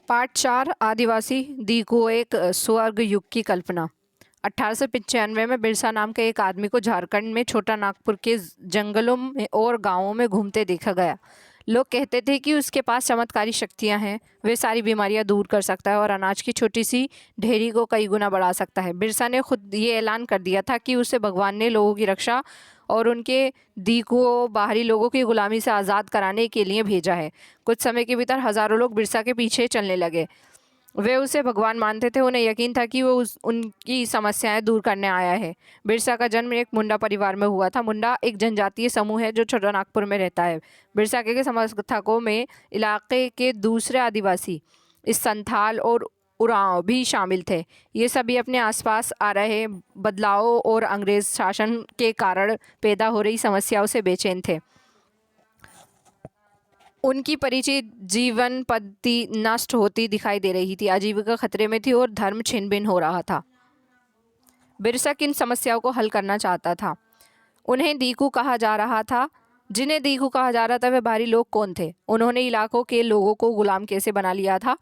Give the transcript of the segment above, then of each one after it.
Part 4 आदिवासी दीकू एक स्वर्ग युग की कल्पना। 1895 में बिरसा नाम के एक आदमी को झारखंड में छोटा नागपुर के जंगलों में और गांवों में घूमते देखा गया। लोग कहते थे कि उसके पास चमत्कारी शक्तियां हैं, वे सारी बीमारियां दूर कर सकता है और अनाज की छोटी सी ढेरी को कई गुना बढ़ा सकता है। बिरसा ने खुद ये ऐलान कर दिया था कि उसे भगवान ने लोगों की रक्षा और उनके दी को बाहरी लोगों की गुलामी से आज़ाद कराने के लिए भेजा है। कुछ समय के भीतर हजारों लोग बिरसा के पीछे चलने लगे। वे उसे भगवान मानते थे, उन्हें यकीन था कि वो उनकी समस्याएं दूर करने आया है। बिरसा का जन्म एक मुंडा परिवार में हुआ था। मुंडा एक जनजातीय समूह है जो छोटा नागपुर में रहता है। बिरसा के समर्थकों में इलाके के दूसरे आदिवासी, इस संथाल और उरांव भी शामिल थे। ये सभी अपने आसपास आ रहे बदलावों और अंग्रेज शासन के कारण पैदा हो रही समस्याओं से बेचैन थे। उनकी परिचित जीवन पद्धति नष्ट होती दिखाई दे रही थी, आजीविका खतरे में थी और धर्म छिन भिन हो रहा था। बिरसा किन समस्याओं को हल करना चाहता था? उन्हें दीकू कहा जा रहा था। जिन्हें दीकू कहा जा रहा था वे बाहरी लोग कौन थे? उन्होंने इलाकों के लोगों को गुलाम कैसे बना लिया था?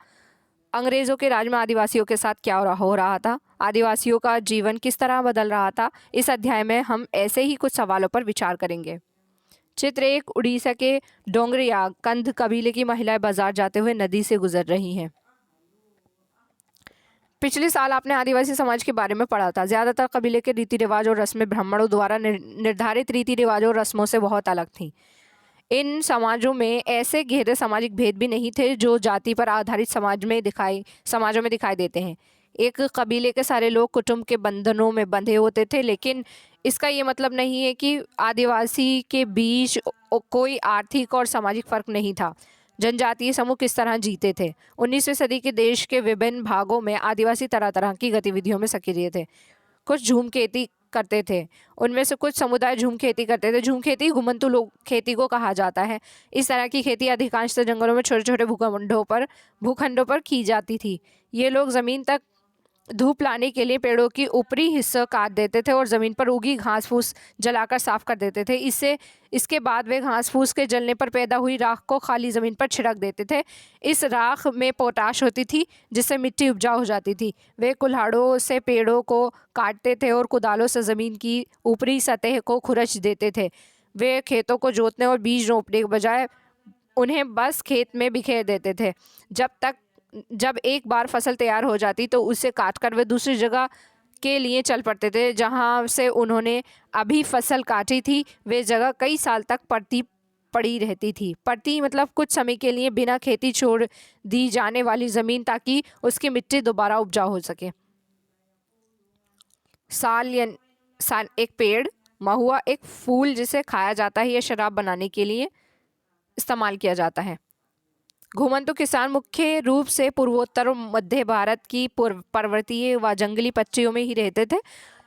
अंग्रेजों के राज में आदिवासियों के साथ क्या हो रहा था? आदिवासियों का जीवन किस तरह बदल रहा था? इस अध्याय में हम ऐसे ही कुछ सवालों पर विचार करेंगे। चित्र 1। उड़ीसा के डोंगरिया कंध कबीले की महिलाएं बाजार जाते हुए नदी से गुजर रही हैं। पिछले साल आपने आदिवासी समाज के बारे में पढ़ा था। ज्यादातर कबीले के रीति रिवाज और रस्में ब्राह्मणों द्वारा निर्धारित रीति रिवाजों और रस्मों से बहुत अलग थीं। इन समाजों में ऐसे गहरे सामाजिक भेद भी नहीं थे जो जाति पर आधारित समाजों में दिखाई देते हैं। एक कबीले के सारे लोग कुटुंब के बंधनों में बंधे होते थे, लेकिन इसका ये मतलब नहीं है कि आदिवासी के बीच कोई आर्थिक और सामाजिक फर्क नहीं था। जनजातीय समूह किस तरह जीते थे? 19वीं सदी के देश के विभिन्न भागों में आदिवासी तरह तरह की गतिविधियों में सक्रिय थे। कुछ झूम खेती करते थे। उनमें से कुछ समुदाय झूम खेती करते थे। झूम खेती घुमंतू लोग खेती को कहा जाता है। इस तरह की खेती अधिकांशतः जंगलों में छोटे छोटे भूखंडों पर की जाती थी। ये लोग जमीन तक धूप लाने के लिए पेड़ों की ऊपरी हिस्सा काट देते थे और ज़मीन पर उगी घास फूस जलाकर साफ कर देते थे। इसके बाद वे घास फूस के जलने पर पैदा हुई राख को खाली ज़मीन पर छिड़क देते थे। इस राख में पोटाश होती थी जिससे मिट्टी उपजाऊ हो जाती थी। वे कुल्हाड़ों से पेड़ों को काटते थे और कुदालों से ज़मीन की ऊपरी सतह को खुरच देते थे। वे खेतों को जोतने और बीज रोपने के बजाय उन्हें बस खेत में बिखेर देते थे। जब एक बार फसल तैयार हो जाती तो उसे काटकर वे दूसरी जगह के लिए चल पड़ते थे जहां से उन्होंने अभी फसल काटी थी। वे जगह कई साल तक पड़ी रहती थी। पड़ती मतलब कुछ समय के लिए बिना खेती छोड़ दी जाने वाली जमीन, ताकि उसकी मिट्टी दोबारा उपजाऊ हो सके। साल एक पेड़, महुआ एक फूल जिसे खाया जाता है या शराब बनाने के लिए इस्तेमाल किया जाता है। घुमंतू किसान मुख्य रूप से पूर्वोत्तर और मध्य भारत की पर्वतीय व जंगली पट्टियों में ही रहते थे।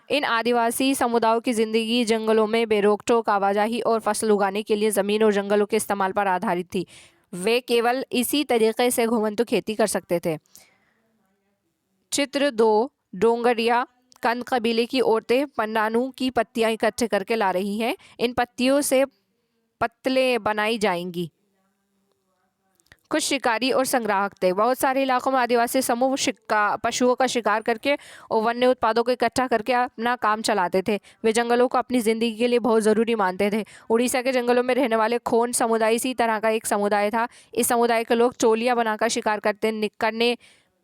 इन आदिवासी समुदायों की जिंदगी जंगलों में बेरोक टोक आवाजाही और फसल उगाने के लिए ज़मीन और जंगलों के इस्तेमाल पर आधारित थी। वे केवल इसी तरीके से घुमंतू खेती कर सकते थे। चित्र 2। डोंगरिया कंद कबीले की औरतें पंडानू की पत्तियां इकट्ठे करके ला रही हैं। इन पत्तियों से पत्तलें बनाई जाएंगी। कुछ शिकारी और संग्राहक थे। बहुत सारे इलाकों में आदिवासी समूह पशुओं का शिकार करके और वन्य उत्पादों को इकट्ठा करके अपना काम चलाते थे। वे जंगलों को अपनी जिंदगी के लिए बहुत ज़रूरी मानते थे। उड़ीसा के जंगलों में रहने वाले खोन समुदाय इसी तरह का एक समुदाय था। इस समुदाय के लोग टोलियां बनाकर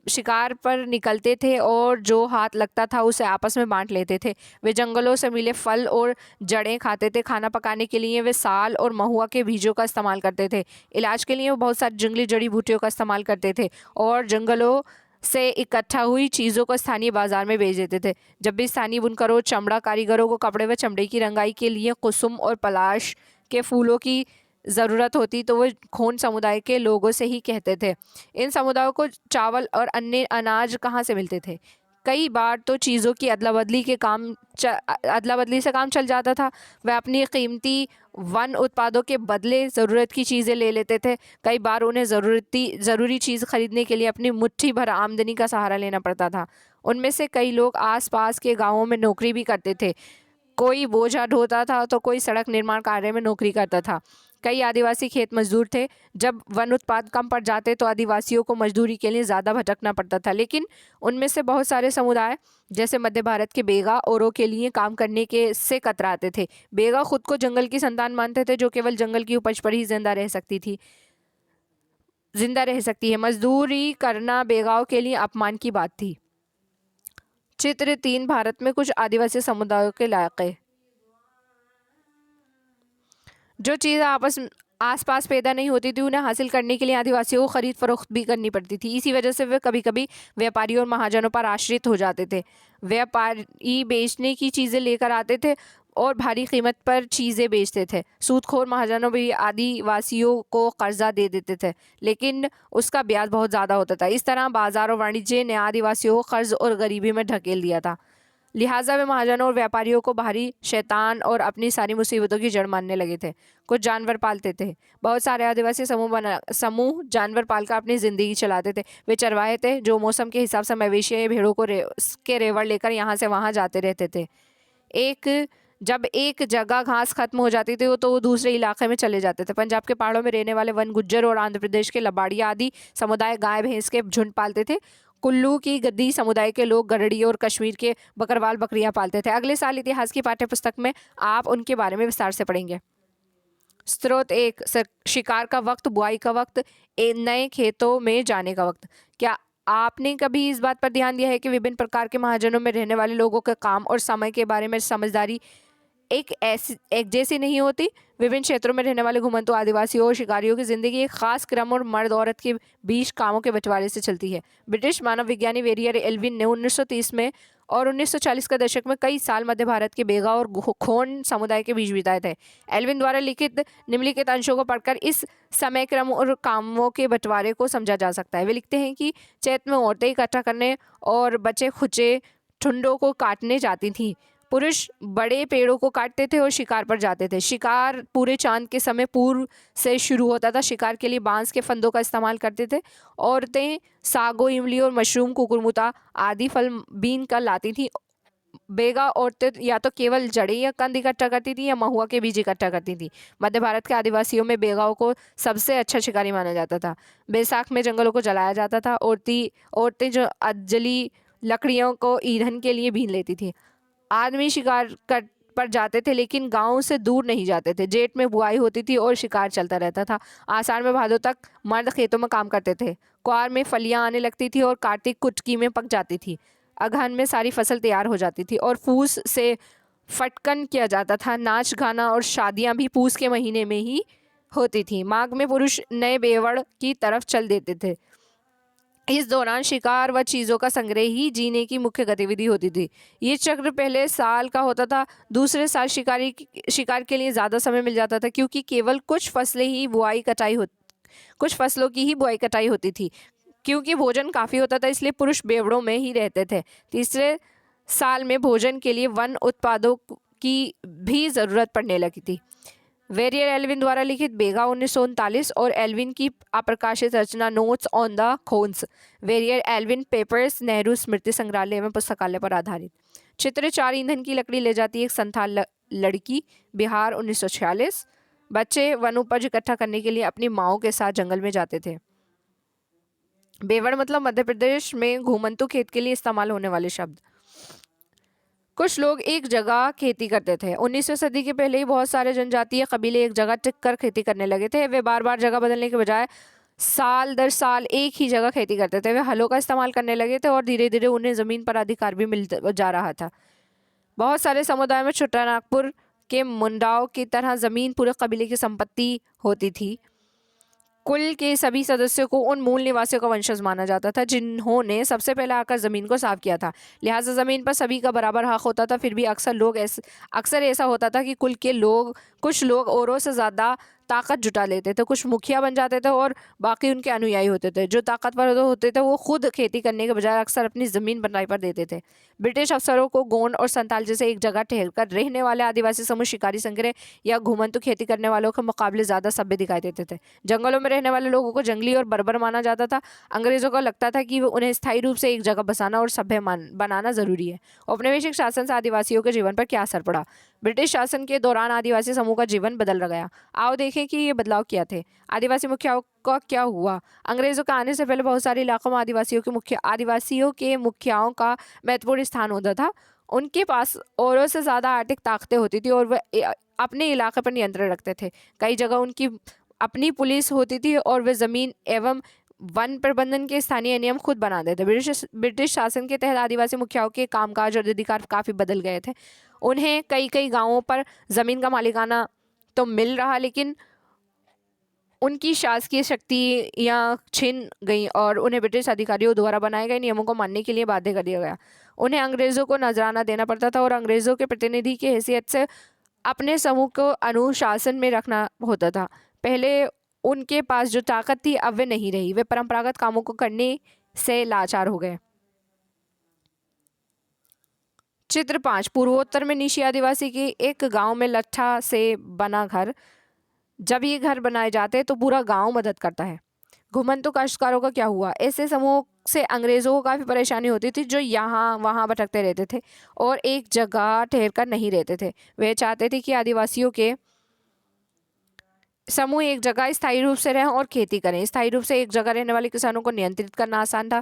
शिकार पर निकलते थे और जो हाथ लगता था उसे आपस में बांट लेते थे। वे जंगलों से मिले फल और जड़ें खाते थे। खाना पकाने के लिए वे साल और महुआ के बीजों का इस्तेमाल करते थे। इलाज के लिए वो बहुत सारी जंगली जड़ी बूटियों का इस्तेमाल करते थे और जंगलों से इकट्ठा हुई चीज़ों को स्थानीय बाजार में बेच देते थे। जब भी स्थानीय बुनकरों, चमड़ा कारीगरों को कपड़े व चमड़े की रंगाई के लिए कुसुम और पलाश के फूलों की ज़रूरत होती तो वो खोन समुदाय के लोगों से ही कहते थे। इन समुदायों को चावल और अन्य अनाज कहाँ से मिलते थे? कई बार तो चीज़ों की अदला बदली से काम चल जाता था। वह अपनी कीमती वन उत्पादों के बदले ज़रूरत की चीज़ें ले लेते थे। कई बार उन्हें ज़रूरी चीज़ खरीदने के लिए अपनी मुट्ठी भर आमदनी का सहारा लेना पड़ता था। उनमें से कई लोग आसपास के गाँवों में नौकरी भी करते थे। कोई बोझा ढोता था तो कोई सड़क निर्माण कार्य में नौकरी करता था। कई आदिवासी खेत मजदूर थे। जब वन उत्पाद कम पड़ जाते तो आदिवासियों को मजदूरी के लिए ज़्यादा भटकना पड़ता था, लेकिन उनमें से बहुत सारे समुदाय जैसे मध्य भारत के बेगा औरों के लिए काम करने के से कतराते थे। बेगा खुद को जंगल की संतान मानते थे जो केवल जंगल की उपज पर ही जिंदा रह सकती है। मजदूरी करना बेगाओं के लिए अपमान की बात थी। चित्र 3 भारत में कुछ आदिवासी समुदायों के इलाके। जो चीज़ आसपास पैदा नहीं होती थी उन्हें हासिल करने के लिए आदिवासियों को खरीद फरोख्त भी करनी पड़ती थी। इसी वजह से वे कभी कभी व्यापारियों और महाजनों पर आश्रित हो जाते थे। व्यापारी बेचने की चीज़ें लेकर आते थे और भारी कीमत पर चीज़ें बेचते थे। सूदखोर महाजनों भी आदिवासियों को कर्जा दे देते थे, लेकिन उसका ब्याज बहुत ज़्यादा होता था। इस तरह बाजार और वाणिज्य ने आदिवासियों को कर्ज और गरीबी में ढकेल दिया था। लिहाजा वे महाजनों और व्यापारियों को भारी शैतान और अपनी सारी मुसीबतों की जड़ मानने लगे थे। कुछ जानवर पालते थे। बहुत सारे आदिवासी समूह जानवर पालकर अपनी ज़िंदगी चलाते थे। वे चरवाहे थे जो मौसम के हिसाब से मवेशी या भेड़ों को के रेवड़ लेकर यहाँ से वहाँ जाते रहते थे। जब एक जगह घास खत्म हो जाती थी तो वो दूसरे इलाके में चले जाते थे। पंजाब के पहाड़ों में रहने वाले वन गुज्जर और आंध्र प्रदेश के लबाड़िया आदि समुदाय गाय भैंस के झुंड पालते थे। कुल्लू की गद्दी समुदाय के लोग गरड़ी और कश्मीर के बकरवाल बकरियां पालते थे। अगले साल इतिहास की पाठ्य पुस्तक में आप उनके बारे में विस्तार से पढ़ेंगे। स्रोत 1, शिकार का वक्त, बुआई का वक्त, नए खेतों में जाने का वक्त। क्या आपने कभी इस बात पर ध्यान दिया है कि विभिन्न प्रकार के महाजनों में रहने वाले लोगों के काम और समय के बारे में समझदारी एक जैसी नहीं होती? विभिन्न क्षेत्रों में रहने वाले घुमंतु आदिवासियों और शिकारियों की जिंदगी एक खास क्रम और मर्द औरत के बीच कामों के बंटवारे से चलती है। ब्रिटिश मानव विज्ञानी वेरियर एल्विन ने 1930 में और 1940 के दशक में कई साल मध्य भारत के बेगा और खोन समुदाय के बीच बिताए थे। एल्विन द्वारा लिखित निम्नलिखित अंशों को पढ़कर इस समय क्रम और कामों के बंटवारे को समझा जा सकता है। वे लिखते हैं कि चैत में औरतें इकट्ठा करने और बचे खुचे ठुंडों को काटने जाती थीं। पुरुष बड़े पेड़ों को काटते थे और शिकार पर जाते थे। शिकार पूरे चांद के समय पूर्व से शुरू होता था। शिकार के लिए बांस के फंदों का इस्तेमाल करते थे। औरतें सागो, इमली और मशरूम, कुकुरमुता आदि फल बीन कर लाती थी। बेगा औरतें या तो केवल जड़ें या कंद इकट्ठा करती थी या महुआ के बीज इकट्ठा करती थी। मध्य भारत के आदिवासियों में बेगाओं को सबसे अच्छा शिकारी माना जाता था। बैसाख में जंगलों को जलाया जाता था। औरतें जो जली लकड़ियों को ईंधन के लिए बीन लेती थी। आदमी शिकार पर जाते थे लेकिन गांव से दूर नहीं जाते थे। जेठ में बुआई होती थी और शिकार चलता रहता था। आषाढ़ में भादों तक मर्द खेतों में काम करते थे। क्वार में फलियां आने लगती थी और कार्तिक कुटकी में पक जाती थी। अगहन में सारी फसल तैयार हो जाती थी और फूस से फटकन किया जाता था। नाच गाना और शादियां भी पूस के महीने में ही होती थी। माघ में पुरुष नए बेवड़ की तरफ चल देते थे। इस दौरान शिकार व चीज़ों का संग्रह ही जीने की मुख्य गतिविधि होती थी। ये चक्र पहले साल का होता था। दूसरे साल शिकार के लिए ज़्यादा समय मिल जाता था क्योंकि केवल कुछ फसलों की ही बुआई कटाई होती थी। क्योंकि भोजन काफ़ी होता था इसलिए पुरुष बेवड़ों में ही रहते थे। तीसरे साल में भोजन के लिए वन उत्पादों की भी ज़रूरत पड़ने लगी थी। वेरियर एल्विन द्वारा लिखित बेगा 1939 और एल्विन की अप्रकाशित रचना notes on the Khonds, Verrier Elwin papers, Nehru स्मृति संग्रहालय एवं पुस्तकालय पर आधारित। चित्र 4, ईंधन की लकड़ी ले जाती एक संथाल लड़की, बिहार 1946। बच्चे वन उपज इकट्ठा करने के लिए अपनी माओं के साथ जंगल में जाते थे। बेवड़ मतलब मध्य प्रदेश में घुमंतु खेत के लिए इस्तेमाल होने वाले शब्द। कुछ लोग एक जगह खेती करते थे। 19वीं सदी के पहले ही बहुत सारे जनजातीय कबीले एक जगह टिक कर खेती करने लगे थे। वे बार बार जगह बदलने के बजाय साल दर साल एक ही जगह खेती करते थे। वे हलों का इस्तेमाल करने लगे थे और धीरे धीरे उन्हें ज़मीन पर अधिकार भी मिल जा रहा था। बहुत सारे समुदाय में छोटानागपुर के मुंडाओं की तरह ज़मीन पूरे कबीले की संपत्ति होती थी। कुल के सभी सदस्यों को उन मूल निवासियों का वंशज माना जाता था जिन्होंने सबसे पहले आकर ज़मीन को साफ किया था। लिहाजा ज़मीन पर सभी का बराबर हक होता था। फिर भी अक्सर ऐसा होता था कि कुल के कुछ लोग औरों से ज़्यादा ताकत जुटा लेते थे। कुछ मुखिया बन जाते थे और बाकी उनके अनुयायी होते थे। जो ताकतवर होते थे वो खुद खेती करने के बजाय अक्सर अपनी ज़मीन बनाई पर देते थे। ब्रिटिश अफसरों को गोंड और संताल जैसे एक जगह ठहरकर रहने वाले आदिवासी समूह शिकारी संग्रह या घुमंतु खेती करने वालों के मुकाबले ज़्यादा सभ्य दिखाई देते थे। जंगलों में रहने वाले लोगों को जंगली और बर्बर माना जाता था। अंग्रेज़ों को लगता था कि उन्हें स्थायी रूप से एक जगह बसाना और सभ्य बनाना ज़रूरी है। औपनिवेशिक शासन से आदिवासियों के जीवन पर क्या असर पड़ा? ब्रिटिश शासन के दौरान आदिवासी समूह का जीवन बदल गया। आओ देखें कि ये बदलाव क्या थे। आदिवासी मुखियाओं का क्या हुआ। अंग्रेजों के आने से पहले बहुत सारे इलाकों में आदिवासियों के मुखियाओं का महत्वपूर्ण स्थान होता था। उनके पास औरों से ज़्यादा आर्थिक ताकतें होती थी और वह अपने इलाके पर नियंत्रण रखते थे। कई जगह उनकी अपनी पुलिस होती थी और वे ज़मीन एवं वन प्रबंधन के स्थानीय नियम खुद बनाते थे। ब्रिटिश शासन के तहत आदिवासी मुखियाओं के कामकाज और अधिकार काफ़ी बदल गए थे। उन्हें कई कई गांवों पर ज़मीन का मालिकाना तो मिल रहा, लेकिन उनकी शासकीय शक्तियाँ छिन गईं और उन्हें ब्रिटिश अधिकारियों द्वारा बनाए गए नियमों को मानने के लिए बाध्य कर दिया गया। उन्हें अंग्रेज़ों को नजराना देना पड़ता था और अंग्रेज़ों के प्रतिनिधि की हैसियत से अपने समूह को अनुशासन में रखना होता था। पहले उनके पास जो ताकत थी अब वे नहीं रही। वे परंपरागत कामों को करने से लाचार हो गए। चित्र 5। पूर्वोत्तर में निशी आदिवासी के एक गांव में लट्ठा से बना घर। जब ये घर बनाए जाते तो पूरा गांव मदद करता है। घुमंतु काश्तकारों का क्या हुआ। ऐसे समूह से अंग्रेजों को काफ़ी परेशानी होती थी, जो यहाँ वहाँ भटकते रहते थे और एक जगह ठहर कर नहीं रहते थे। वे चाहते थे कि आदिवासियों के समूह एक जगह स्थायी रूप से रहें और खेती करें। स्थायी रूप से एक जगह रहने वाले किसानों को नियंत्रित करना आसान था।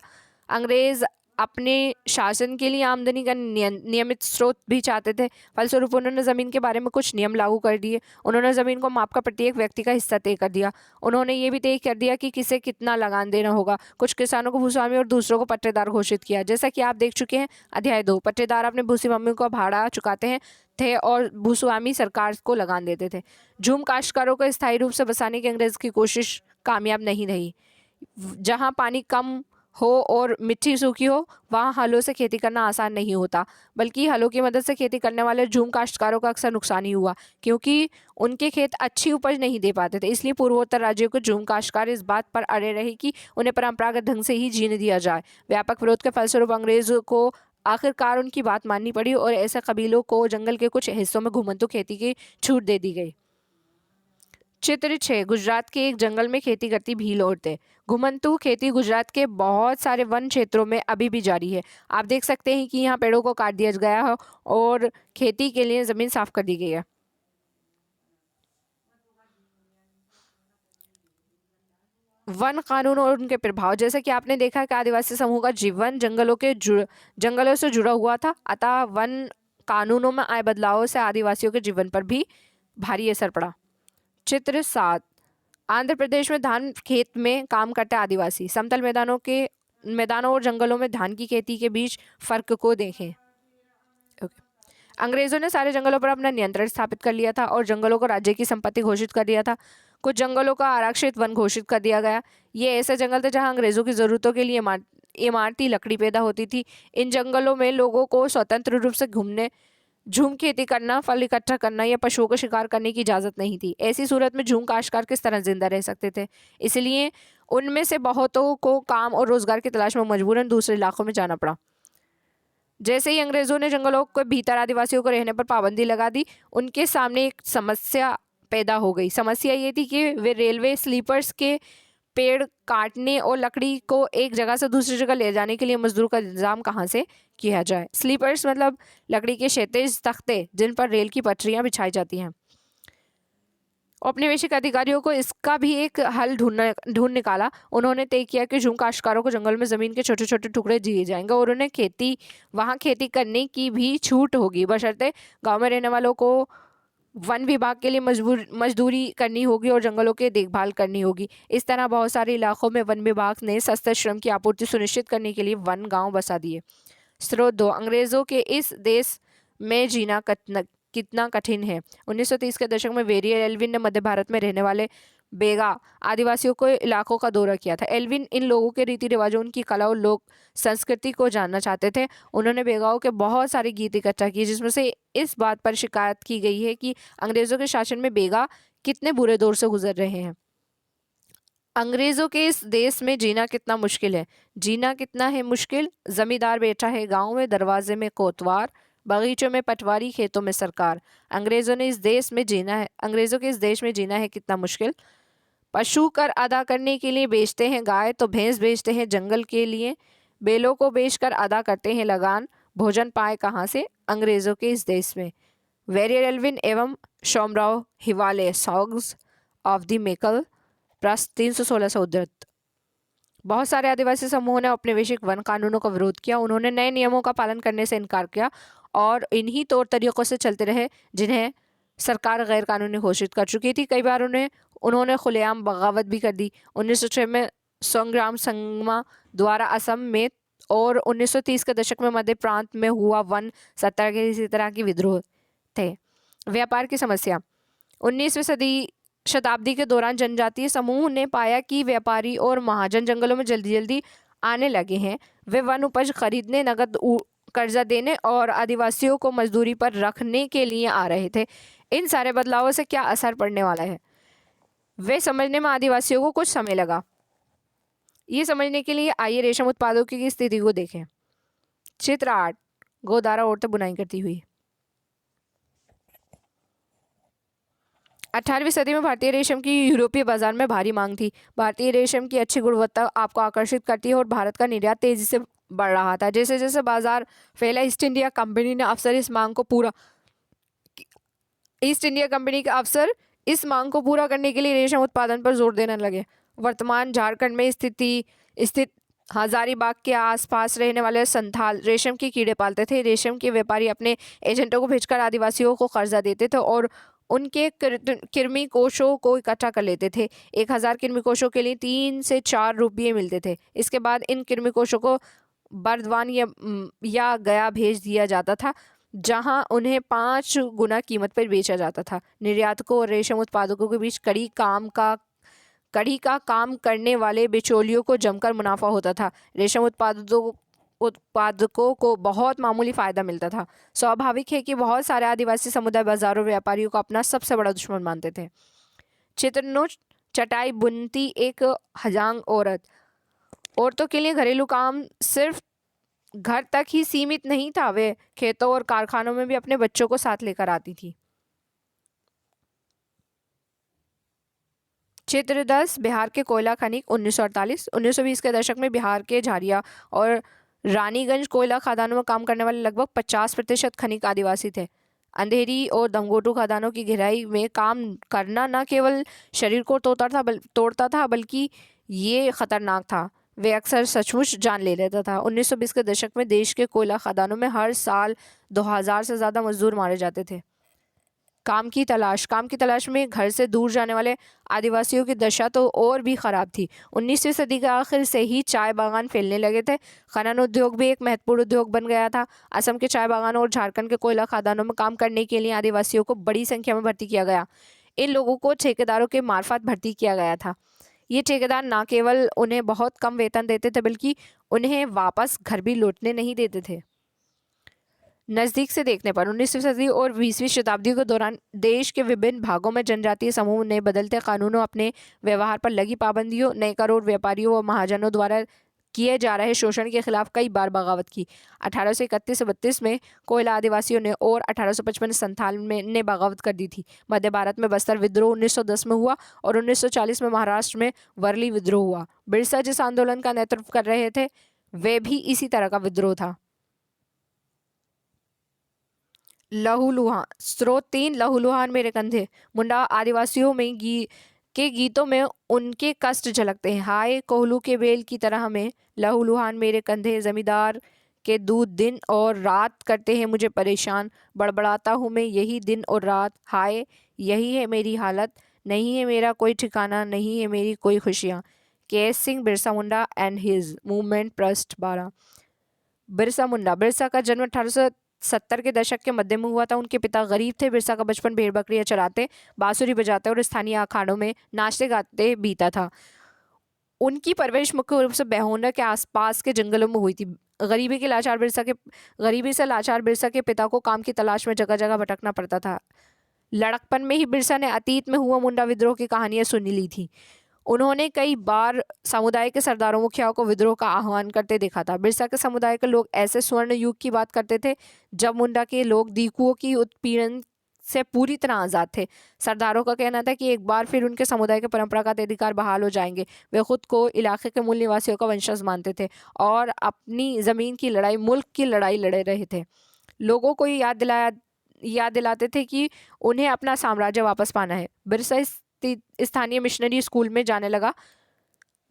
अंग्रेज अपने शासन के लिए आमदनी का नियमित स्रोत भी चाहते थे। फलस्वरूप उन्होंने ज़मीन के बारे में कुछ नियम लागू कर दिए। उन्होंने ज़मीन को मापकर प्रत्येक व्यक्ति का हिस्सा तय कर दिया। उन्होंने ये भी तय कर दिया कि किसे कितना लगान देना होगा। कुछ किसानों को भूस्वामी और दूसरों को पट्टेदार घोषित किया। जैसा कि आप देख चुके हैं अध्याय 2। पट्टेदार अपने भूस्वामी को भाड़ा चुकाते थे और भूस्वामी सरकार को लगान देते थे। झूम काश्तकारों को स्थायी रूप से बसाने की अंग्रेज की कोशिश कामयाब नहीं रही। जहाँ पानी कम हो और मिट्टी सूखी हो वहाँ हलों से खेती करना आसान नहीं होता, बल्कि हलों की मदद से खेती करने वाले झूम काश्तकारों का अक्सर नुकसान ही हुआ, क्योंकि उनके खेत अच्छी उपज नहीं दे पाते थे। इसलिए पूर्वोत्तर राज्यों के झूम काश्तकार इस बात पर अड़े रहे कि उन्हें परंपरागत ढंग से ही जीने दिया जाए। व्यापक विरोध के फलस्वरूप अंग्रेजों को आखिरकार उनकी बात माननी पड़ी और ऐसे कबीलों को जंगल के कुछ हिस्सों में घुमंतु खेती की छूट दे दी गई। चित्र 6। गुजरात के एक जंगल में खेती करती भील औरतें। घुमंतु खेती गुजरात के बहुत सारे वन क्षेत्रों में अभी भी जारी है। आप देख सकते हैं कि यहाँ पेड़ों को काट दिया गया है और खेती के लिए ज़मीन साफ कर दी गई है। वन कानून और उनके प्रभाव। जैसा कि आपने देखा कि आदिवासी समूह का जीवन जंगलों से जुड़ा हुआ था, अतः वन कानूनों में आए बदलावों से आदिवासियों के जीवन पर भी भारी असर पड़ा। चित्र 7। आंध्र प्रदेश में धान खेत में काम करते आदिवासी। समतल मैदानों और जंगलों में धान की खेती के बीच फर्क को देखें। अंग्रेजों ने सारे जंगलों पर अपना नियंत्रण स्थापित कर लिया था और जंगलों को राज्य की संपत्ति घोषित कर दिया था। कुछ जंगलों का आरक्षित वन घोषित कर दिया गया। ये ऐसे जंगल थे जहां अंग्रेजों की ज़रूरतों के लिए इमारती लकड़ी पैदा होती थी। इन जंगलों में लोगों को स्वतंत्र रूप से झूम खेती करना, फल इकट्ठा करना या पशुओं को शिकार करने की इजाज़त नहीं थी। ऐसी सूरत में झूम काश्तकार किस तरह जिंदा रह सकते थे। इसलिए उनमें से बहुतों को काम और रोजगार की तलाश में मजबूरन दूसरे इलाकों में जाना पड़ा। जैसे ही अंग्रेजों ने जंगलों के भीतर आदिवासियों को रहने पर पाबंदी लगा दी, उनके सामने एक समस्या पैदा हो गई। समस्या ये थी कि वे रेलवे स्लीपर्स के पेड़ काटने और लकड़ी को एक जगह से दूसरी जगह ले जाने के लिए मजदूर का इंतजाम कहाँ से किया जाए। स्लीपर्स मतलब लकड़ी के क्षैतिज तख्ते जिन पर रेल की पटरियां बिछाई जाती हैं। औपनिवेशिक अधिकारियों को इसका भी एक हल ढूंढ निकाला। उन्होंने तय किया कि झूम काश्तकारों को जंगल में ज़मीन के छोटे छोटे टुकड़े दिए जाएंगे और उन्हें वहाँ खेती करने की भी छूट होगी, बशर्ते गांव में रहने वालों को वन विभाग के लिए मजदूरी करनी होगी और जंगलों की देखभाल करनी होगी। इस तरह बहुत सारे इलाकों में वन विभाग ने सस्ते श्रम की आपूर्ति सुनिश्चित करने के लिए वन गांव बसा दिए। स्रोत 2। अंग्रेज़ों के इस देश में जीना कितना कठिन है। 1930 के दशक में वेरियर एल्विन ने मध्य भारत में रहने वाले बेगा आदिवासियों को इलाकों का दौरा किया था। एल्विन इन लोगों के रीति रिवाजों, उनकी कला और लोक संस्कृति को जानना चाहते थे। उन्होंने बेगाओं के बहुत सारे गीत इकट्ठा किए, जिसमें से इस बात पर शिकायत की गई है कि अंग्रेज़ों के शासन में बेगा कितने बुरे दौर से गुजर रहे हैं। अंग्रेज़ों के इस देश में जीना कितना मुश्किल है। जीना कितना है मुश्किल। जमींदार बैठा है गाँव में, दरवाजे में कोतवार, बगीचों में पटवारी, खेतों में सरकार। अंग्रेज़ों के इस देश में जीना है कितना मुश्किल। पशु कर अदा करने के लिए बेचते हैं गाय तो भैंस बेचते हैं जंगल के लिए। बैलों को बेचकर अदा करते हैं लगान, भोजन पाए कहाँ से अंग्रेज़ों के इस देश में। वेरियर एल्विन एवं शोमराव हिवाले सॉन्ग्स ऑफ द मेकल प्रस्त 316 से उद्धृत। बहुत सारे आदिवासी समूहों ने औपनिवेशिक वन कानूनों का विरोध किया। उन्होंने नए नियमों का पालन करने से इनकार किया और इन्हीं तौर तरीकों से चलते रहे जिन्हें सरकार गैर कानूनी घोषित कर चुकी थी। कई बार उन्होंने खुलेआम बगावत भी कर दी। 1906 में संग्राम संगमा द्वारा असम में और 1930 के दशक में मध्य प्रांत में हुआ वन सत्याग्रह इसी तरह की विद्रोह थे। व्यापार की समस्या। 19वीं शताब्दी के दौरान जनजातीय समूह ने पाया कि व्यापारी और महाजन जंगलों में जल्दी जल्दी आने लगे हैं। वे वन उपज खरीदने, नगद कर्जा देने और आदिवासियों को मजदूरी पर रखने के लिए आ रहे थे। इन सारे बदलावों से क्या असर पड़ने वाला है, वे समझने में आदिवासियों को कुछ समय लगा। ये समझने के लिए आइए रेशम उत्पादों की स्थिति को देखें। चित्र 8, गोदारा औरतें बुनाई करती हुई। 18वीं सदी में भारतीय रेशम की यूरोपीय बाजार में भारी मांग थी। भारतीय रेशम की अच्छी गुणवत्ता आपको आकर्षित करती है और भारत का निर्यात तेजी से बढ़ रहा था। जैसे जैसे बाजार फैला, ईस्ट इंडिया कंपनी के अफसर इस मांग को पूरा करने के लिए रेशम उत्पादन पर जोर देने लगे। वर्तमान झारखंड में स्थित हजारीबाग के आसपास रहने वाले संथाल रेशम के कीड़े पालते थे। रेशम के व्यापारी अपने एजेंटों को भेजकर आदिवासियों को कर्जा देते थे और उनके कृमि कोशों को इकट्ठा कर लेते थे। 1000 कृमि कोशों के लिए 3 से 4 रुपये मिलते थे। इसके बाद इन कृमि कोशों को बर्दवान या गया भेज दिया जाता था, जहां उन्हें 5 गुना कीमत पर बेचा जाता था। निर्यातकों और रेशम उत्पादकों के बीच कड़ी का काम करने वाले बिचौलियों को जमकर मुनाफा होता था। रेशम उत्पादकों को बहुत मामूली फायदा मिलता था। स्वाभाविक है कि बहुत सारे आदिवासी समुदाय बाजारों व्यापारियों को अपना सबसे बड़ा दुश्मन मानते थे। चित्र 9, चटाई बुनती एक हजांग औरत। औरतों के लिए घरेलू काम सिर्फ घर तक ही सीमित नहीं था, वे खेतों और कारखानों में भी अपने बच्चों को साथ लेकर आती थी। चित्र 10, बिहार के कोयला खनिक 1948। 1920 के दशक में बिहार के झारिया और रानीगंज कोयला खदानों में काम करने वाले लगभग 50% खनिक आदिवासी थे। अंधेरी और दमगोटू खदानों की गहराई में काम करना न केवल शरीर को तोड़ता था बल्कि ये खतरनाक था। वे अक्सर सचमुच जान ले लेता था। 1920 के दशक में देश के कोयला खदानों में हर साल 2000 से ज़्यादा मजदूर मारे जाते थे। काम की तलाश में घर से दूर जाने वाले आदिवासियों की दशा तो और भी ख़राब थी। 19वीं सदी के आखिर से ही चाय बागान फैलने लगे थे। खनन उद्योग भी एक महत्वपूर्ण उद्योग बन गया था। असम के चाय बागानों और झारखंड के कोयला खदानों में काम करने के लिए आदिवासियों को बड़ी संख्या में भर्ती किया गया। इन लोगों को ठेकेदारों के मार्फत भर्ती किया गया था। ये ठेकेदार न केवल उन्हें बहुत कम वेतन देते थे बल्कि उन्हें वापस घर भी लौटने नहीं देते थे। नज़दीक से देखने पर 19वीं सदी और 20वीं शताब्दी के दौरान देश के विभिन्न भागों में जनजातीय समूह ने बदलते कानूनों, अपने व्यवहार पर लगी पाबंदियों, नए कर और व्यापारियों और महाजनों द्वारा किए जा रहे शोषण के खिलाफ कई बार बगावत की। 1831 से 32 में कोयला आदिवासियों ने और 1855 संथाल ने बगावत कर दी थी। मध्य भारत में बस्तर विद्रोह 1910 में हुआ और 1940 में महाराष्ट्र में वर्ली विद्रोह हुआ। बिरसा जिस आंदोलन का नेतृत्व कर रहे थे वे भी इसी तरह का विद्रोह था। लहूलुहान। स्रोत 3, लहूलुहान मेरे कंधे। मुंडा आदिवासियों में के गीतों में उनके कष्ट झलकते हैं। हाय कोहलू के बेल की तरह में लहूलुहान मेरे कंधे, जमींदार के दूध दिन और रात करते हैं मुझे परेशान। बड़बड़ाता हूँ मैं यही दिन और रात, हाय यही है मेरी हालत, नहीं है मेरा कोई ठिकाना, नहीं है मेरी कोई खुशियाँ। KS. Singh, Birsa Munda and his movement, पृष्ठ 12। बिरसा मुंडा। बिरसा का जन्म 1870 के दशक के मध्य में हुआ था। उनके पिता गरीब थे। बिरसा का बचपन भेड़ बकरियां चराते, बांसुरी बजाते और स्थानीय अखाड़ों में नाचते गाते बीता था। उनकी परवरिश मुख्य रूप से बेहोना के आसपास के जंगलों में हुई थी। गरीबी से लाचार बिरसा के पिता को काम की तलाश में जगह जगह भटकना पड़ता था। लड़कपन में ही बिरसा ने अतीत में हुआ मुंडा विद्रोह की कहानियां सुन ली थी। उन्होंने कई बार समुदाय के सरदारों मुखियाओं को विद्रोह का आह्वान करते देखा था। बिरसा के समुदाय के लोग ऐसे स्वर्ण युग की बात करते थे जब मुंडा के लोग दीकुओं की उत्पीड़न से पूरी तरह आज़ाद थे। सरदारों का कहना था कि एक बार फिर उनके समुदाय के परंपरागत अधिकार बहाल हो जाएंगे। वे खुद को इलाके के मूल निवासियों का वंशज मानते थे और अपनी ज़मीन की लड़ाई, मुल्क की लड़ाई लड़े रहे थे। लोगों को याद याद दिलाते थे कि उन्हें अपना साम्राज्य वापस पाना है। बिरसा स्थानीय मिशनरी स्कूल में जाने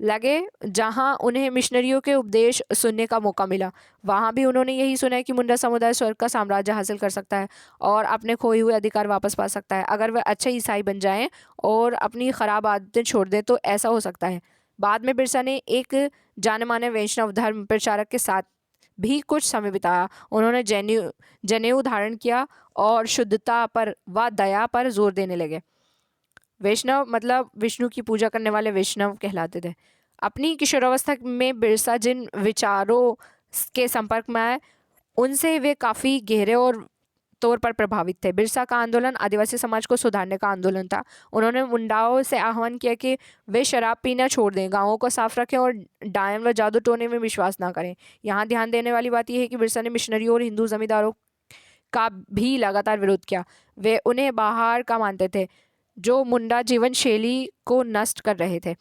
लगे जहां उन्हें मिशनरियों के उपदेश सुनने का मौका मिला। वहां भी उन्होंने यही सुना है कि मुंडा समुदाय स्वर्ग का साम्राज्य हासिल कर सकता है और अपने खोए हुए अधिकार वापस पा सकता है अगर वह अच्छे ईसाई बन जाएं और अपनी खराब आदतें छोड़ दें, तो ऐसा हो सकता है। बाद में बिरसा ने एक जाने माने वैष्णव धर्म प्रचारक के साथ भी कुछ समय बिताया। उन्होंने जनेऊ धारण किया और शुद्धता पर व दया पर जोर देने लगे। वैष्णव मतलब विष्णु की पूजा करने वाले वैष्णव कहलाते थे। अपनी किशोरावस्था में बिरसा जिन विचारों के संपर्क में आए उनसे वे काफ़ी गहरे और तौर पर प्रभावित थे। बिरसा का आंदोलन आदिवासी समाज को सुधारने का आंदोलन था। उन्होंने मुंडाओं से आह्वान किया कि वे शराब पीना छोड़ दें, गांवों को साफ रखें और डायन व जादू टोने में विश्वास ना करें। यहाँ ध्यान देने वाली बात यह है कि बिरसा ने मिशनरियों और हिंदू जमींदारों का भी लगातार विरोध किया। वे उन्हें बाहर का मानते थे जो मुंडा जीवन शैली को नष्ट कर रहे थे।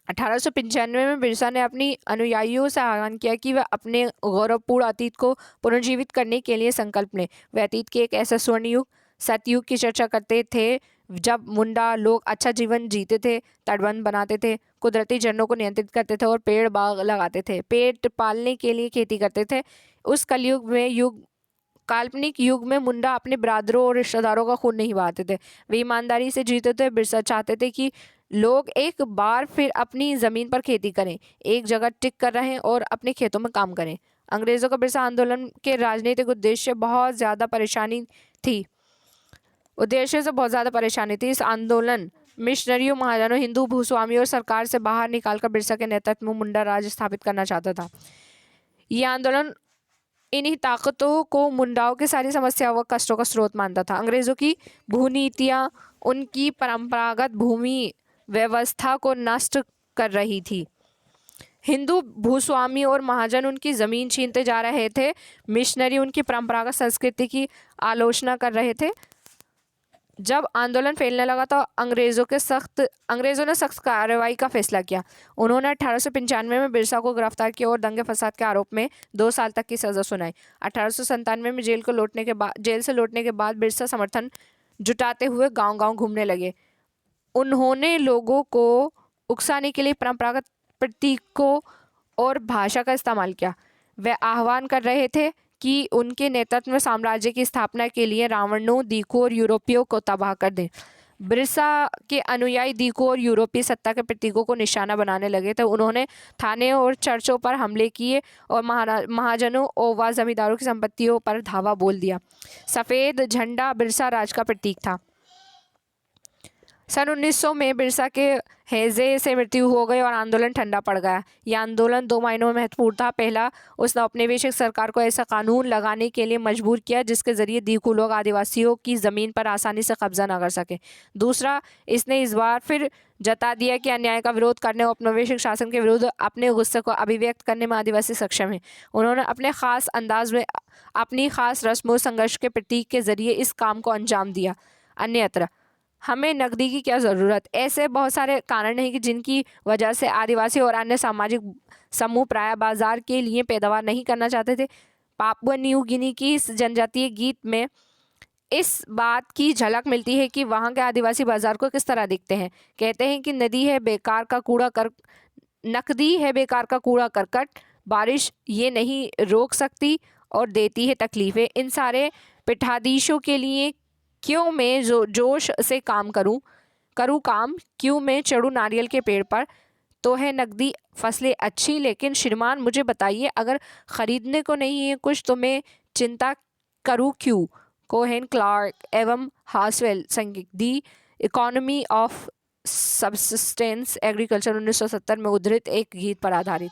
1895 में बिरसा ने अपनी अनुयायियों से आह्वान किया कि वह अपने गौरवपूर्ण अतीत को पुनर्जीवित करने के लिए संकल्प लें। वे अतीत के एक ऐसा स्वर्ण युग सतयुग की चर्चा करते थे जब मुंडा लोग अच्छा जीवन जीते थे, तटबंध बनाते थे, कुदरती झरनों को नियंत्रित करते थे और पेड़ बाग लगाते थे, पेट पालने के लिए खेती करते थे। उस काल्पनिक युग में मुंडा अपने ब्रादरों और रिश्तेदारों का खून नहीं बहाते थे, वे ईमानदारी से जीते थे। बिरसा चाहते थे कि लोग एक बार फिर अपनी ज़मीन पर खेती करें, एक जगह टिक कर रहें और अपने खेतों में काम करें। अंग्रेज़ों का बिरसा आंदोलन के राजनीतिक उद्देश्य बहुत ज़्यादा परेशानी थी। इस आंदोलन मिशनरियों, महाजनों, हिंदू भूस्वामियों और सरकार से बाहर निकालकर बिरसा के नेतृत्व में मुंडा राज स्थापित करना चाहता था। यह आंदोलन इन्हीं ताकतों को मुंडाओं की सारी समस्याओं व कष्टों का स्रोत मानता था। अंग्रेज़ों की भूनीतियाँ उनकी परंपरागत भूमि व्यवस्था को नष्ट कर रही थी। हिंदू भूस्वामी और महाजन उनकी ज़मीन छीनते जा रहे थे। मिशनरी उनकी परंपरागत संस्कृति की आलोचना कर रहे थे। जब आंदोलन फैलने लगा तो अंग्रेज़ों ने सख्त कार्रवाई का फैसला किया। उन्होंने 1895 में बिरसा को गिरफ्तार किया और दंगे फसाद के आरोप में 2 साल तक की सज़ा सुनाई। 1897 में जेल से लौटने के बाद बिरसा समर्थन जुटाते हुए गांव-गांव घूमने लगे। उन्होंने लोगों को उकसाने के लिए परंपरागत प्रतीकों और भाषा का इस्तेमाल किया। वे आह्वान कर रहे थे कि उनके नेतृत्व में साम्राज्य की स्थापना के लिए रावणों, दीकों और यूरोपियों को तबाह कर दें। बिरसा के अनुयायी दीकों और यूरोपीय सत्ता के प्रतीकों को निशाना बनाने लगे तो उन्होंने थाने और चर्चों पर हमले किए और महाजनों और जमींदारों की संपत्तियों पर धावा बोल दिया। सफ़ेद झंडा बिरसा राज का प्रतीक था। सन 1900 में बिरसा के हैजे से मृत्यु हो गई और आंदोलन ठंडा पड़ गया। यह आंदोलन 2 मायनों में महत्वपूर्ण था। पहला, उसने औपनिवेशिक सरकार को ऐसा कानून लगाने के लिए मजबूर किया जिसके ज़रिए दीकू लोग आदिवासियों की ज़मीन पर आसानी से कब्जा न कर सके। दूसरा, इसने इस बार फिर जता दिया कि अन्याय का विरोध करने और औपनिवेशिक शासन के विरुद्ध अपने गुस्से को अभिव्यक्त करने में आदिवासी सक्षम हैं। उन्होंने अपने ख़ास अंदाज में अपनी ख़ास रस्मों संघर्ष के प्रतीक के ज़रिए इस काम को अंजाम दिया। अन्यत्र हमें नकदी की क्या ज़रूरत। ऐसे बहुत सारे कारण हैं कि जिनकी वजह से आदिवासी और अन्य सामाजिक समूह प्रायः बाजार के लिए पैदावार नहीं करना चाहते थे। पापुआ न्यू गिनी की इस जनजातीय गीत में इस बात की झलक मिलती है कि वहाँ के आदिवासी बाजार को किस तरह दिखते हैं। कहते हैं कि नकदी है बेकार का कूड़ा करकट, बारिश ये नहीं रोक सकती और देती है तकलीफ़ें। इन सारे पिठाधीशों के लिए क्यों मैं जोश से काम करूं काम, क्यों मैं चढ़ूं नारियल के पेड़ पर। तो है नकदी फसलें अच्छी, लेकिन श्रीमान मुझे बताइए अगर ख़रीदने को नहीं है कुछ तो मैं चिंता करूं क्यों। कोहेन क्लार्क एवं हासवेल संगीत दी इकोनॉमी ऑफ सबसिस्टेंस एग्रीकल्चर 1970 में उद्धृत एक गीत पर आधारित।